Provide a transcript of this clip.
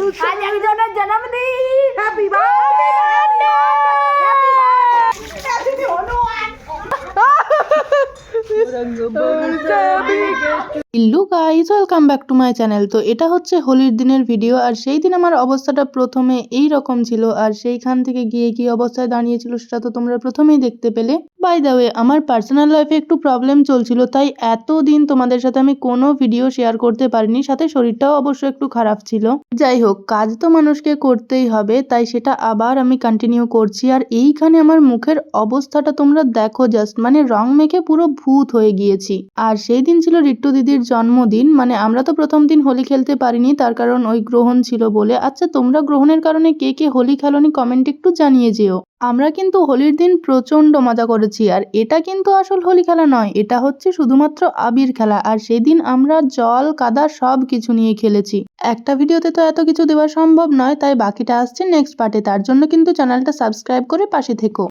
आज अभिजोना जन्मदिन happy birthday happy hello guys, welcome back to my channel. তো এটা হচ্ছে হোলির দিনের ভিডিও। আর সেই দিন আমার অবস্থাটা প্রথমে এই রকম ছিল, আর সেইখান থেকে গিয়ে কি অবস্থায় দাঁড়িয়েছিল সেটা তো তোমরা প্রথমেই দেখতে পেলে। বাই দ্য ওয়ে, আমার পার্সোনাল লাইফে একটু প্রবলেম চলছিল, তাই এতদিন তোমাদের সাথে আমি কোনো ভিডিও শেয়ার করতে পারিনি, সাথে শরীরটাও অবশ্য একটু খারাপ ছিল। যাই হোক, কাজ তো মানুষকে করতেই হবে, তাই সেটা আবার আমি কন্টিনিউ করছি। আর এইখানে আমার মুখের অবস্থাটা তোমরা দেখো জাস্ট, মানে রং মেখে পুরো ভূত হয়ে গিয়েছি। আর সেই দিন ছিল রিট্টু দিদির জন্মদিন, মানে আমরা তো প্রথম দিন হোলি খেলতে পারিনি, তার কারণ ওই গ্রহণ ছিল বলে। আচ্ছা, তোমরা গ্রহণের কারণে কে কে হোলি খেলোনি কমেন্ট একটু জানিয়ে যেও। আমরা কিন্তু হোলির দিন প্রচন্ড মজা করেছি। আর এটা কিন্তু আসল হোলি খেলা নয়, এটা হচ্ছে শুধুমাত্র আবির খেলা। আর সেদিন আমরা জল কাদা সব কিছু নিয়ে খেলেছি। একটা ভিডিওতে তো এত কিছু দেওয়া সম্ভব নয়, তাই বাকিটা আসছে নেক্সট পার্টে। তার জন্য কিন্তু চ্যানেলটা সাবস্ক্রাইব করে পাশে থেকো।